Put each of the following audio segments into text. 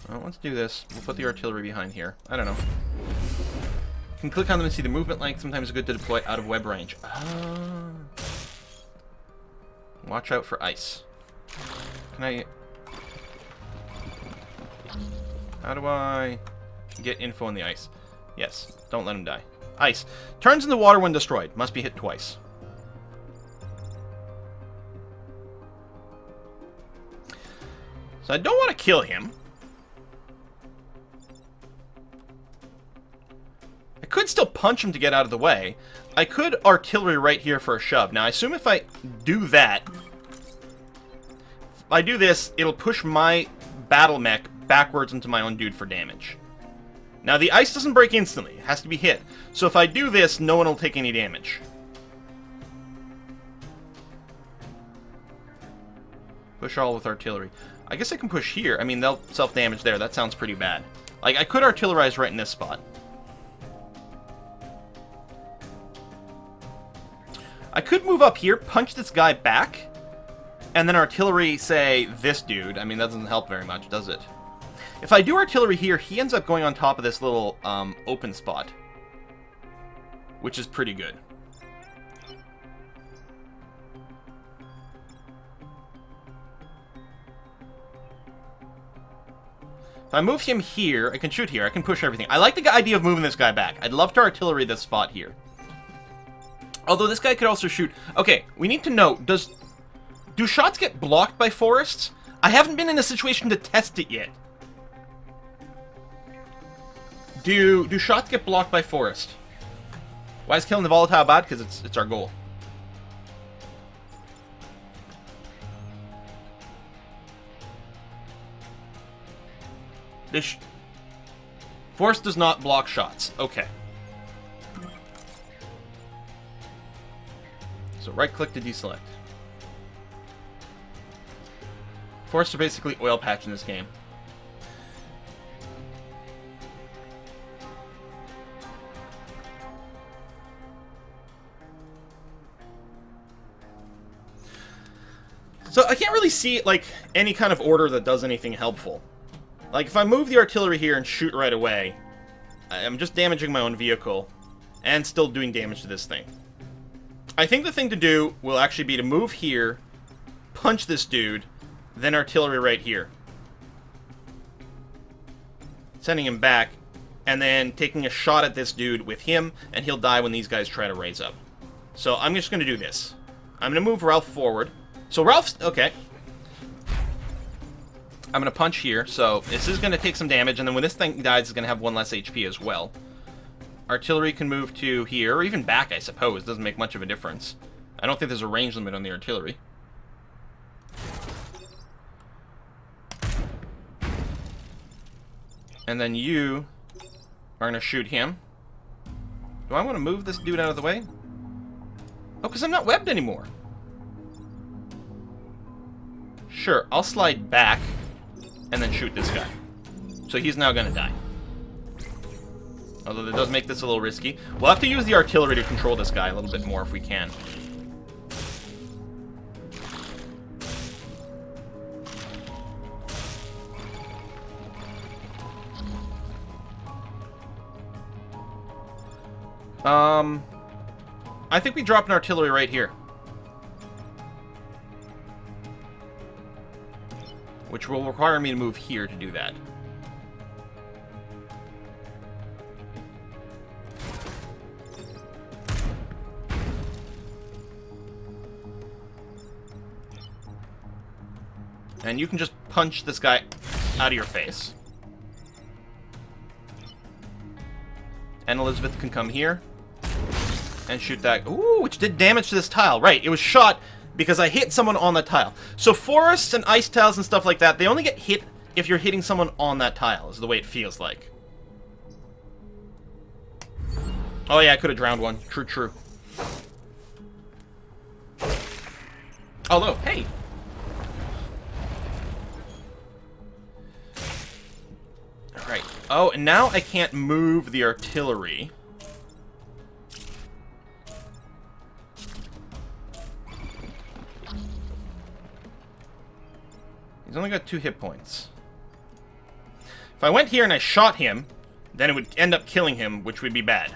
Well, let's do this. We'll put the artillery behind here. I don't know. You can click on them and see the movement length. Sometimes it's good to deploy out of web range. Watch out for ice. Can I... How do I get info on the ice? Yes. Don't let him die. Ice. Turns into water when destroyed. Must be hit twice. So I don't want to kill him. I could still punch him to get out of the way. I could artillery right here for a shove. Now, I assume if I do that, if I do this, it'll push my battle mech backwards into my own dude for damage. Now, the ice doesn't break instantly. It has to be hit. So if I do this, no one will take any damage. Push all with artillery. I guess I can push here. I mean, they'll self-damage there. That sounds pretty bad. Like, I could artillerize right in this spot. I could move up here, punch this guy back, and then artillery, say, this dude. I mean, that doesn't help very much, does it? If I do artillery here, he ends up going on top of this little open spot, which is pretty good. If I move him here, I can shoot here, I can push everything. I like the idea of moving this guy back. I'd love to artillery this spot here. Although this guy could also shoot... Okay, we need to know, do shots get blocked by forests? I haven't been in a situation to test it yet. Do shots get blocked by forest? Why is killing the volatile bad? Because it's our goal. Forest does not block shots. Okay. So right-click to deselect. Forests are basically oil patch in this game. So I can't really see, like, any kind of order that does anything helpful. Like, if I move the artillery here and shoot right away, I'm just damaging my own vehicle and still doing damage to this thing. I think the thing to do will actually be to move here, punch this dude, then artillery right here. Sending him back, and then taking a shot at this dude with him, and he'll die when these guys try to raise up. So I'm just going to do this. I'm going to move Ralph forward. So Ralph's... Okay. I'm going to punch here, so this is going to take some damage, and then when this thing dies, it's going to have 1 less HP as well. Artillery can move to here, or even back, I suppose. Doesn't make much of a difference. I don't think there's a range limit on the artillery. And then you are going to shoot him. Do I want to move this dude out of the way? Oh, because I'm not webbed anymore. Sure, I'll slide back and then shoot this guy. So he's now going to die. Although that does make this a little risky. We'll have to use the artillery to control this guy a little bit more if we can. I think we drop an artillery right here. Which will require me to move here to do that. And you can just punch this guy out of your face. And Elizabeth can come here and shoot that. Ooh, which did damage to this tile. Right, it was shot because I hit someone on the tile. So forests and ice tiles and stuff like that, they only get hit if you're hitting someone on that tile, is the way it feels like. Oh yeah, I could have drowned one. True, true. Although, hey! Alright. Oh, and now I can't move the artillery. He's only got 2 hit points. If I went here and I shot him, then it would end up killing him, which would be bad.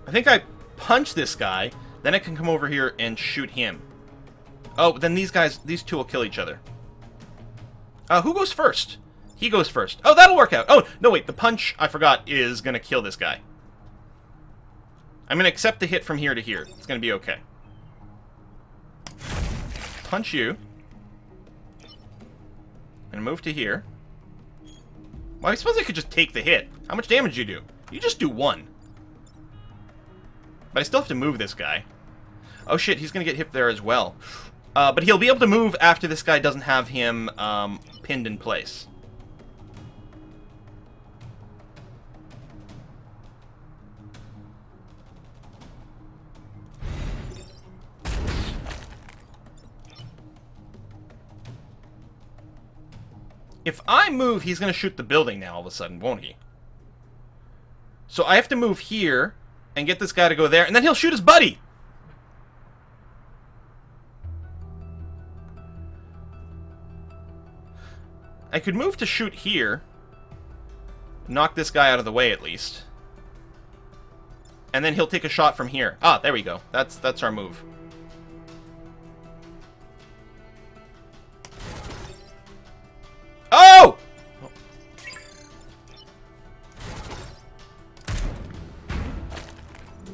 I think I punch this guy, then I can come over here and shoot him. Oh, then these two will kill each other. Who goes first? He goes first. Oh, that'll work out. Oh, no, wait, the punch, I forgot, is going to kill this guy. I'm going to accept the hit from here to here. It's going to be okay. Punch you. And move to here. Well, I suppose I could just take the hit. How much damage do you do? You just do 1. But I still have to move this guy. Oh shit, he's going to get hit there as well. But he'll be able to move after this guy doesn't have him pinned in place. If I move, he's going to shoot the building now all of a sudden, won't he? So I have to move here and get this guy to go there, and then he'll shoot his buddy! I could move to shoot here. Knock this guy out of the way, at least. And then he'll take a shot from here. Ah, there we go. That's our move. Oh!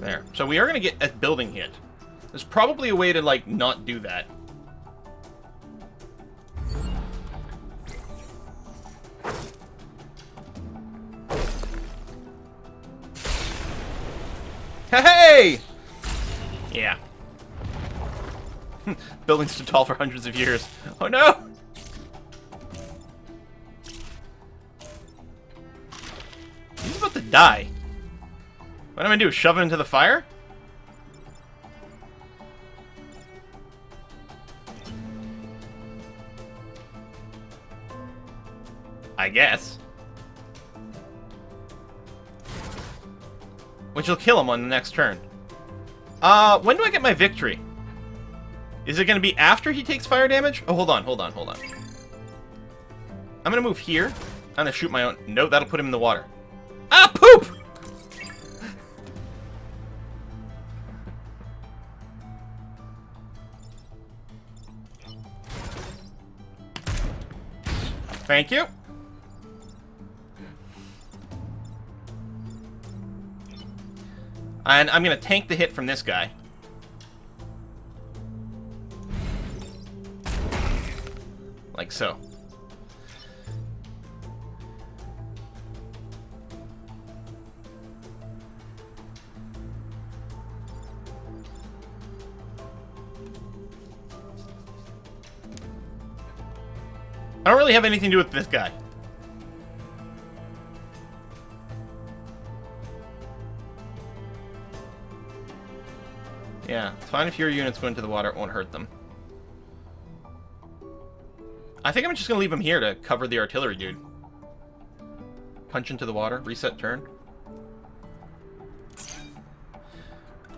There. So we are going to get a building hit. There's probably a way to, like, not do that. Hey! Yeah. Buildings stood tall for hundreds of years. Oh no! He's about to die. What am I gonna do? Shove him into the fire? I guess. Which will kill him on the next turn. When do I get my victory? Is it going to be after he takes fire damage? Oh, hold on. I'm going to move here. I'm going to shoot my own... No, that'll put him in the water. Ah, poop! Thank you. And I'm going to tank the hit from this guy. Like so. I don't really have anything to do with this guy. Yeah, it's fine if your units go into the water, it won't hurt them. I think I'm just going to leave him here to cover the artillery dude. Punch into the water, reset turn.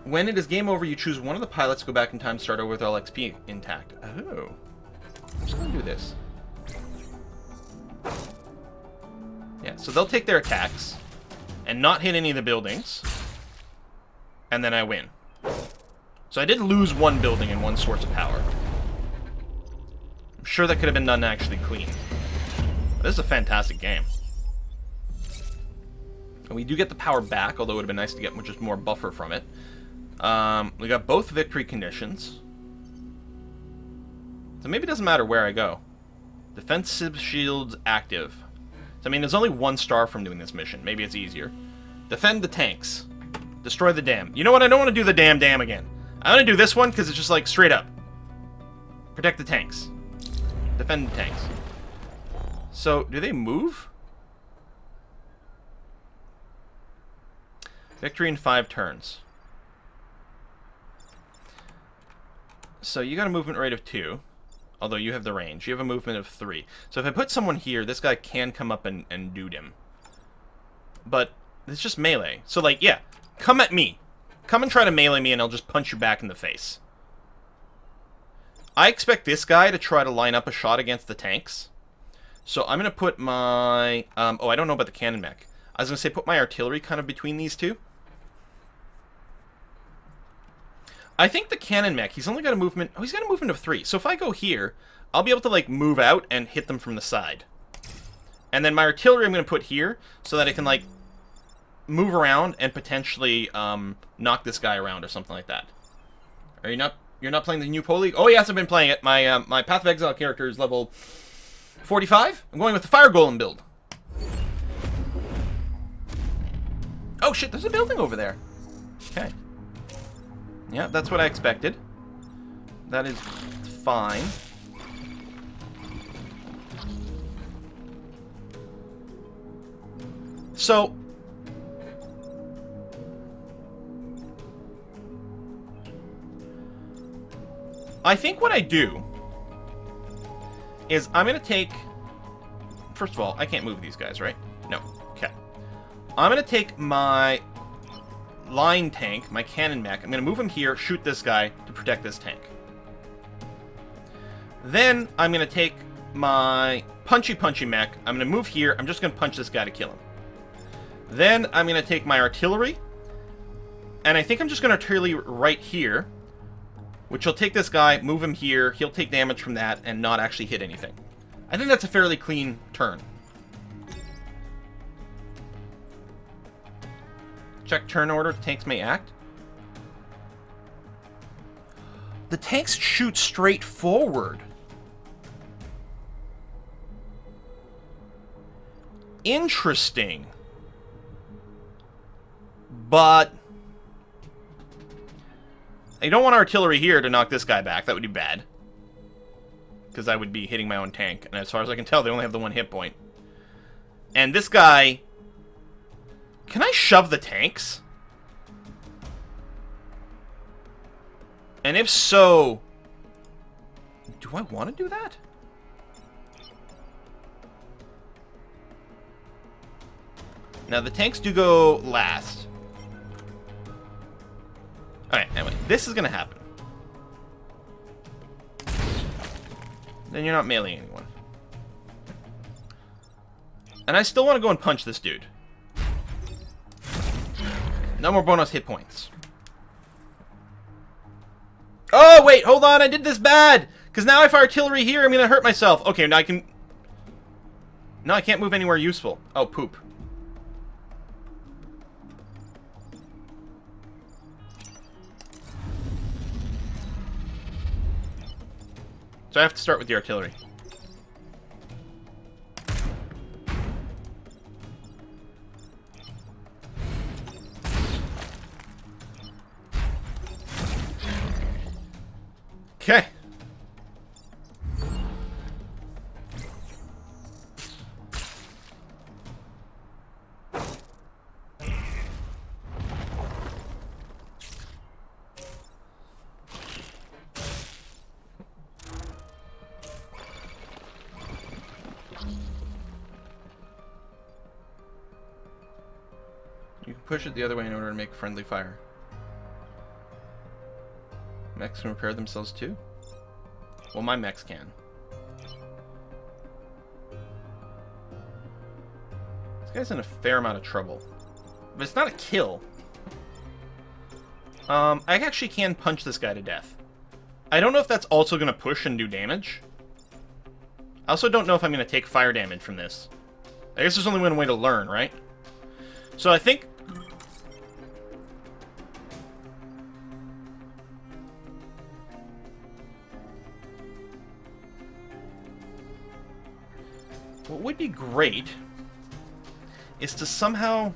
When it is game over, you choose one of the pilots, go back in time, start over with all XP intact. Oh. I'm just going to do this. Yeah, so they'll take their attacks and not hit any of the buildings. And then I win. So I did lose one building and one source of power. I'm sure that could have been done actually clean. This is a fantastic game. And we do get the power back, although it would have been nice to get just more buffer from it. We got both victory conditions. So maybe it doesn't matter where I go. Defensive shields active. So I mean, there's only 1 star from doing this mission. Maybe it's easier. Defend the tanks. Destroy the dam. You know what? I don't want to do the dam again. I want to do this one because it's just like straight up. Protect the tanks. Defend the tanks. So, do they move? Victory in 5 turns. So you got a movement rate of 2. Although you have the range. You have a movement of 3. So if I put someone here, this guy can come up and dude him. But it's just melee. So like, yeah. Come at me. Come and try to melee me and I'll just punch you back in the face. I expect this guy to try to line up a shot against the tanks. So I'm going to put my... oh, I don't know about the cannon mech. I was going to say put my artillery kind of between these two. I think the cannon mech, he's only got a movement... Oh, he's got a movement of 3. So if I go here, I'll be able to, like, move out and hit them from the side. And then my artillery I'm going to put here so that I can, like, move around and potentially knock this guy around or something like that. Are you not... You're not playing the new Pro League? Oh, yes, I've been playing it. My my Path of Exile character is level 45. I'm going with the Fire Golem build. Oh, shit, there's a building over there. Okay. Yeah, that's what I expected. That is fine. So... I think what I do is I'm going to take... First of all, I can't move these guys, right? No. Okay. I'm going to take my line tank, my cannon mech. I'm going to move him here, shoot this guy to protect this tank. Then I'm going to take my punchy mech. I'm going to move here. I'm just going to punch this guy to kill him. Then I'm going to take my artillery. And I think I'm just going to artillery right here. Which will take this guy, move him here, he'll take damage from that, and not actually hit anything. I think that's a fairly clean turn. Check turn order, tanks may act. The tanks shoot straight forward. Interesting. But... I don't want artillery here to knock this guy back. That would be bad. Because I would be hitting my own tank. And as far as I can tell, they only have the 1 hit point. And this guy... Can I shove the tanks? And if so... Do I want to do that? Now, the tanks do go last. Alright, anyway, this is gonna happen. Then you're not meleeing anyone. And I still want to go and punch this dude. No more bonus hit points. Oh, wait, hold on, I did this bad! Because now if I artillery here, I'm gonna hurt myself. Okay, now I can... No, I can't move anywhere useful. Oh, poop. So I have to start with the artillery. Okay. You can push it the other way in order to make friendly fire. Mechs can repair themselves too? Well, my mechs can. This guy's in a fair amount of trouble. But it's not a kill. I actually can punch this guy to death. I don't know if that's also going to push and do damage. I also don't know if I'm going to take fire damage from this. I guess there's only one way to learn, right? So I think... what would be great is to somehow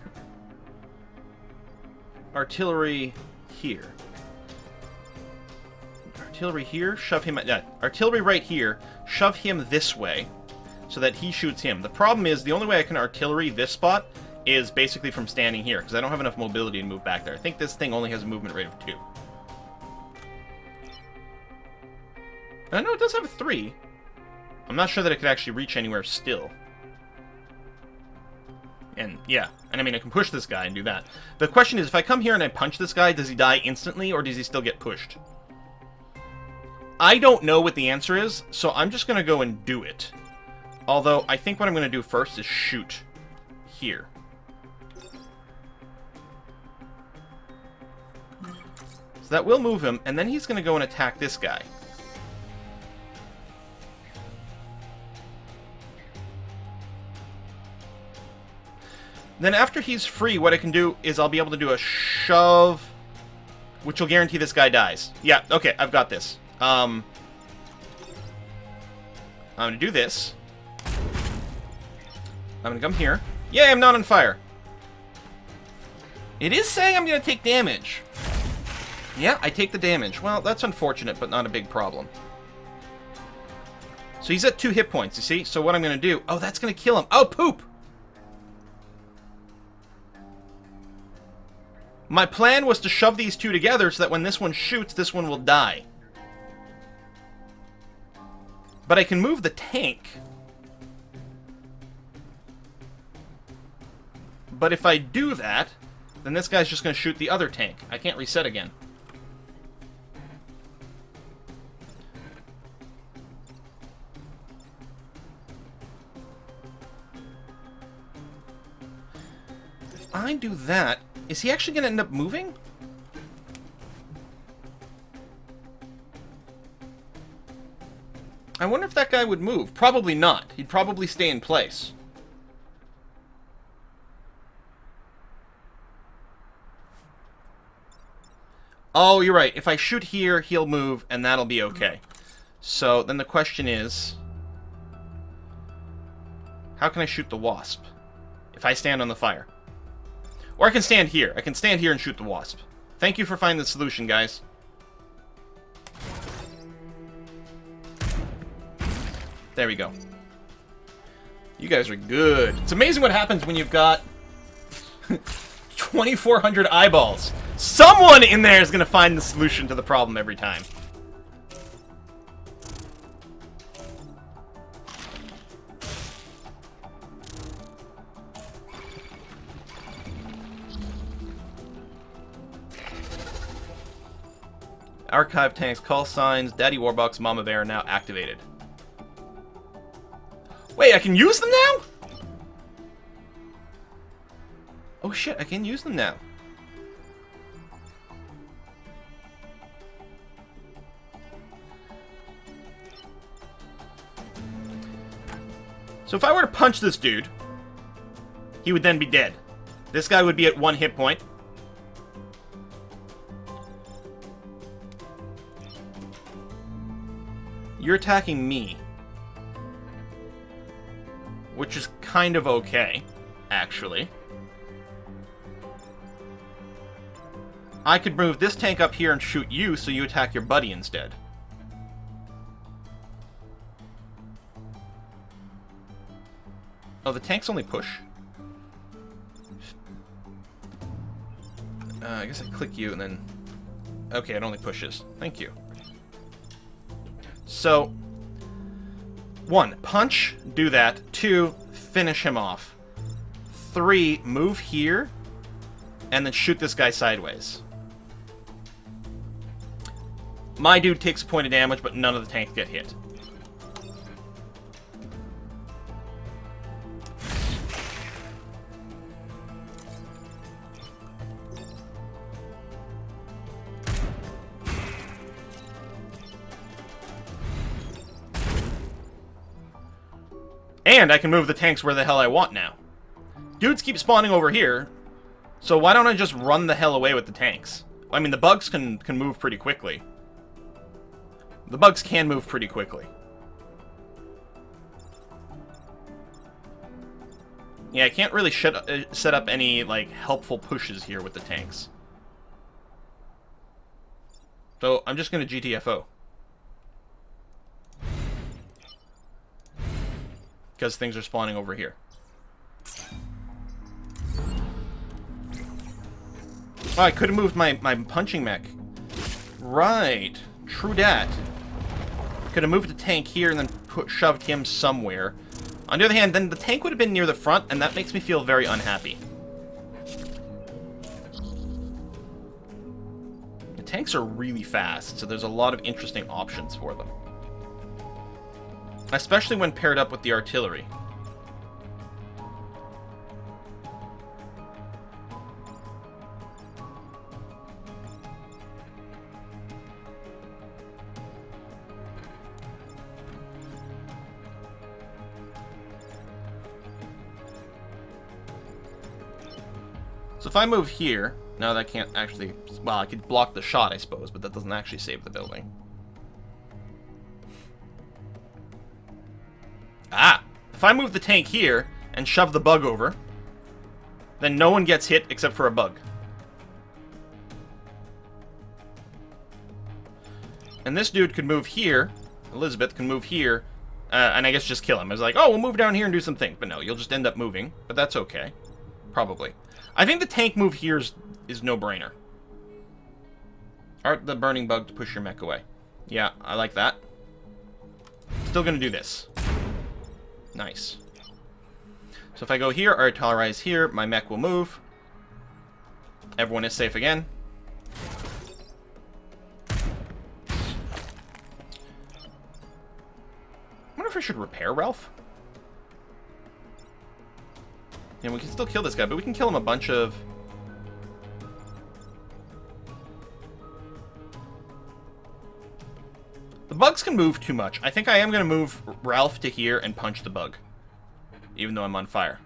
artillery here. Artillery here, shove him... artillery right here, shove him this way so that he shoots him. The problem is the only way I can artillery this spot is basically from standing here, because I don't have enough mobility to move back there. I think this thing only has a movement rate of 2. I know it does have a 3. I'm not sure that it could actually reach anywhere still. And, yeah. And, I mean, I can push this guy and do that. The question is, if I come here and I punch this guy, does he die instantly, or does he still get pushed? I don't know what the answer is, so I'm just going to go and do it. Although, I think what I'm going to do first is shoot here. So that will move him, and then he's going to go and attack this guy. Then after he's free, what I can do is I'll be able to do a shove, which will guarantee this guy dies. Yeah, okay, I've got this. I'm going to do this. I'm going to come here. Yay, I'm not on fire. It is saying I'm going to take damage. Yeah, I take the damage. Well, that's unfortunate, but not a big problem. So he's at 2 hit points, you see? So what I'm going to do... Oh, that's going to kill him. Oh, poop! My plan was to shove these two together so that when this one shoots, this one will die. But I can move the tank. But if I do that, then this guy's just going to shoot the other tank. I can't reset again. If I do that, is he actually going to end up moving? I wonder if that guy would move. Probably not. He'd probably stay in place. Oh, you're right. If I shoot here, he'll move, and that'll be okay. So, then the question is... How can I shoot the wasp? If I stand on the fire. Or I can stand here. I can stand here and shoot the wasp. Thank you for finding the solution, guys. There we go. You guys are good. It's amazing what happens when you've got 2,400 eyeballs. Someone in there is going to find the solution to the problem every time. Archive tanks, call signs, Daddy Warbucks, Mama Bear now activated. Wait, I can use them now? Oh shit, I can use them now. So if I were to punch this dude, he would then be dead. This guy would be at 1 hit point. You're attacking me. Which is kind of okay, actually. I could move this tank up here and shoot you so you attack your buddy instead. Oh, the tanks only push? I guess I click you and then... Okay, it only pushes. Thank you. So, 1, punch, do that. 2, finish him off. 3, move here, and then shoot this guy sideways. My dude takes a point of damage, but none of the tanks get hit. And I can move the tanks where the hell I want now. Dudes keep spawning over here, so why don't I just run the hell away with the tanks? I mean, the bugs can move pretty quickly. The bugs can move pretty quickly. Yeah, I can't really set up any, like, helpful pushes here with the tanks. So, I'm just going to GTFO. Because things are spawning over here. Oh, I could have moved my punching mech. Right. True dat. Could have moved the tank here and then shoved him somewhere. On the other hand, then the tank would have been near the front, and that makes me feel very unhappy. The tanks are really fast, so there's a lot of interesting options for them. Especially when paired up with the artillery. So if I move here, now that can't actually... Well, I could block the shot, I suppose, but that doesn't actually save the building. Ah! If I move the tank here and shove the bug over, then no one gets hit except for a bug. And this dude could move here. Elizabeth can move here, and I guess just kill him. I was like, oh, we'll move down here and do some things. But no, you'll just end up moving. But that's okay. Probably. I think the tank move here is no-brainer. Art the burning bug to push your mech away. Yeah, I like that. Still gonna do this. Nice. So if I go here, artillerize here, my mech will move. Everyone is safe again. I wonder if I should repair Ralph? Yeah, we can still kill this guy, but we can kill him a bunch of... The bugs can move too much. I think I am going to move Ralph to here and punch the bug. Even though I'm on fire.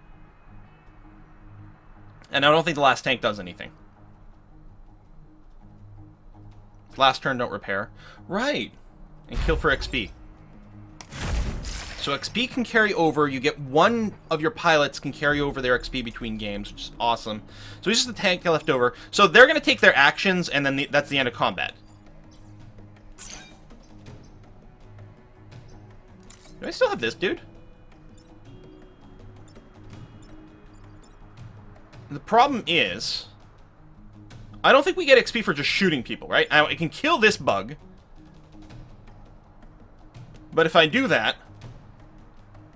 And I don't think the last tank does anything. Last turn, don't repair. Right. And kill for XP. So XP can carry over. You get one of your pilots can carry over their XP between games, which is awesome. So he's just the tank left over. So they're going to take their actions, and then that's the end of combat. Do I still have this dude? The problem is, I don't think we get XP for just shooting people, right? I can kill this bug. But if I do that,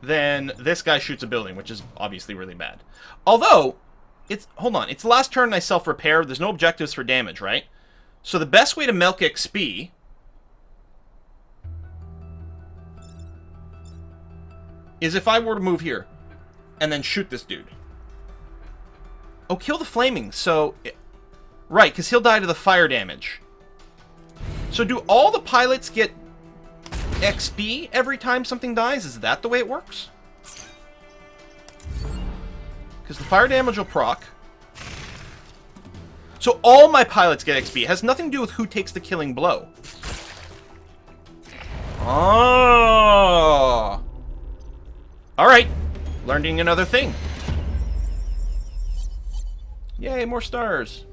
then this guy shoots a building, which is obviously really bad. Although, hold on, it's the last turn and I self-repair. There's no objectives for damage, right? So the best way to milk XP is if I were to move here and then shoot this dude. Oh, kill the flaming. So, right, because he'll die to the fire damage. So do all the pilots get XP every time something dies? Is that the way it works? Because the fire damage will proc. So all my pilots get XP. It has nothing to do with who takes the killing blow. Oh. Alright. Learning another thing. Yay, more stars.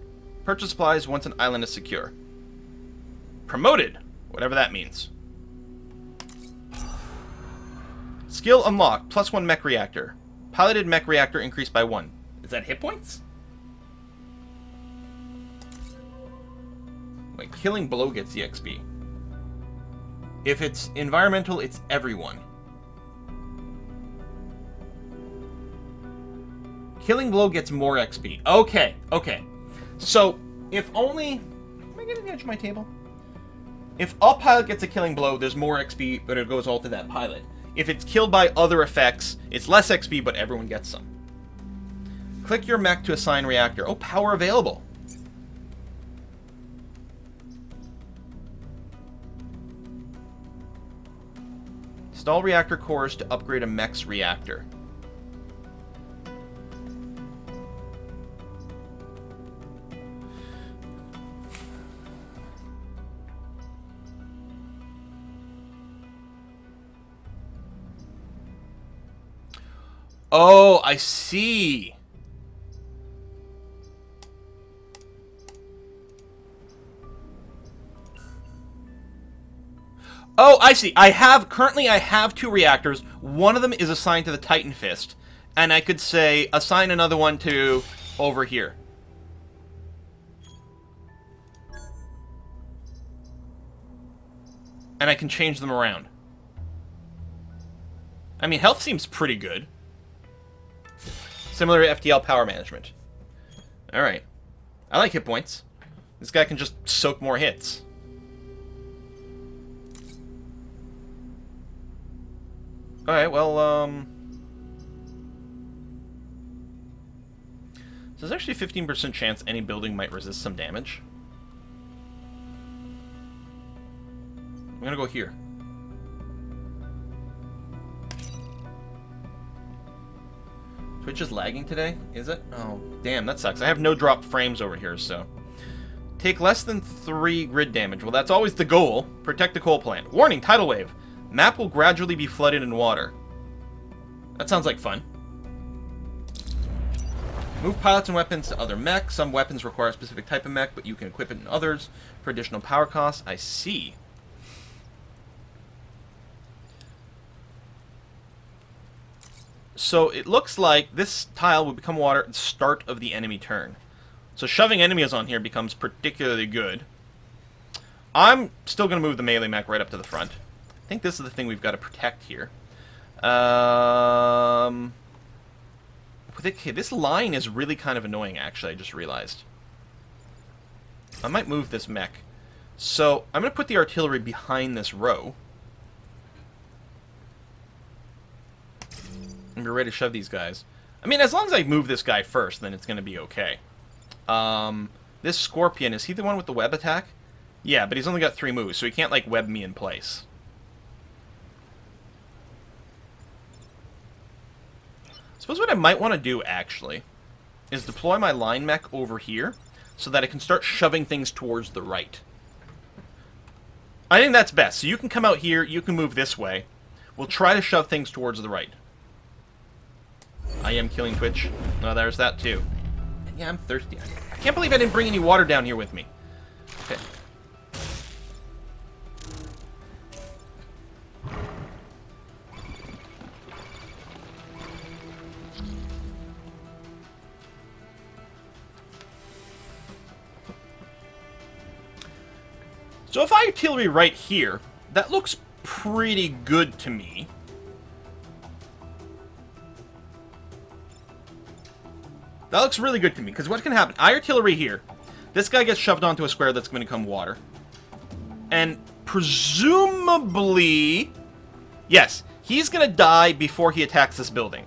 Purchase supplies once an island is secure. Promoted. Whatever that means. Skill unlocked. +1 mech reactor. Piloted mech reactor increased by 1. Is that hit points? Wait, killing blow gets the XP. If it's environmental, it's everyone. Killing blow gets more XP. Okay, okay. So, if only... Am I getting the edge of my table? If a pilot gets a killing blow, there's more XP, but it goes all to that pilot. If it's killed by other effects, it's less XP, but everyone gets some. Click your mech to assign reactor. Oh, power available. Install reactor cores to upgrade a mech's reactor. Oh, I see. Oh, I see. Currently I have 2 reactors. One of them is assigned to the Titan Fist. And I could say, assign another one to over here. And I can change them around. I mean, health seems pretty good. Similar to FTL power management. Alright. I like hit points. This guy can just soak more hits. Alright, well, so there's actually a 15% chance any building might resist some damage. I'm gonna go here. Twitch is lagging today, is it? Oh, damn, that sucks. I have no drop frames over here, so... Take less than 3 grid damage. Well, that's always the goal. Protect the coal plant. Warning, tidal wave. Map will gradually be flooded in water. That sounds like fun. Move pilots and weapons to other mech. Some weapons require a specific type of mech, but you can equip it in others for additional power costs. I see. So it looks like this tile will become water at the start of the enemy turn. So shoving enemies on here becomes particularly good. I'm still going to move the melee mech right up to the front. I think this is the thing we've got to protect here. Okay, this line is really kind of annoying, actually, I just realized. I might move this mech. So I'm going to put the artillery behind this row. And be ready to shove these guys. I mean, as long as I move this guy first, then it's going to be okay. This Scorpion, is he the one with the web attack? Yeah, but he's only got 3 moves, so he can't, like, web me in place. I suppose what I might want to do, actually, is deploy my line mech over here so that I can start shoving things towards the right. I think that's best. So you can come out here, you can move this way. We'll try to shove things towards the right. I am killing Twitch. Oh, there's that, too. Yeah, I'm thirsty. I can't believe I didn't bring any water down here with me. Okay. So if I artillery right here, that looks pretty good to me. That looks really good to me, because what can happen? I artillery here. This guy gets shoved onto a square that's going to become water. And presumably... Yes, he's going to die before he attacks this building.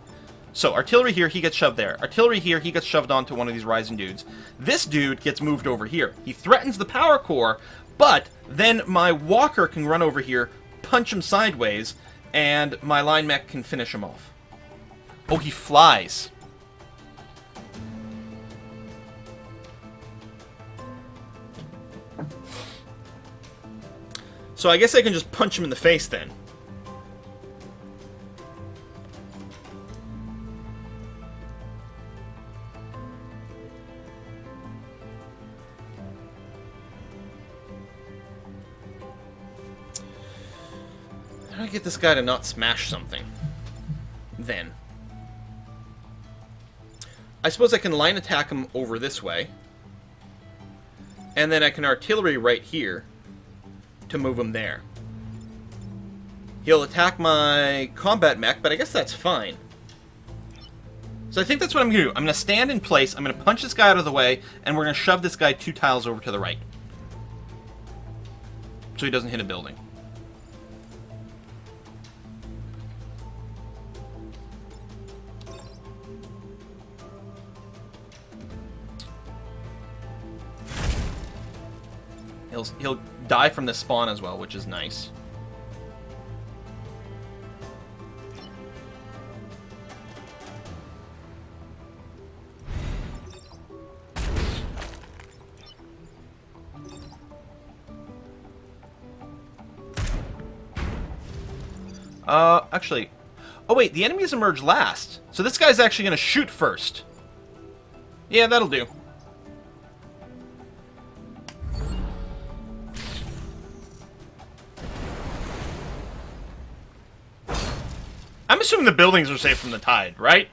So, artillery here, he gets shoved there. Artillery here, he gets shoved onto one of these rising dudes. This dude gets moved over here. He threatens the power core, but then my walker can run over here, punch him sideways, and my line mech can finish him off. Oh, he flies. So I guess I can just punch him in the face then. How do I get this guy to not smash something? Then. I suppose I can line attack him over this way. And then I can artillery right here to move him there. He'll attack my combat mech, but I guess that's fine. So I think that's what I'm going to do. I'm going to stand in place, I'm going to punch this guy out of the way, and we're going to shove this guy 2 tiles over to the right. So he doesn't hit a building. He'll die from this spawn as well, which is nice. Actually... Oh wait, the enemies emerge last. So this guy's actually going to shoot first. Yeah, that'll do. I'm assuming the buildings are safe from the tide, right?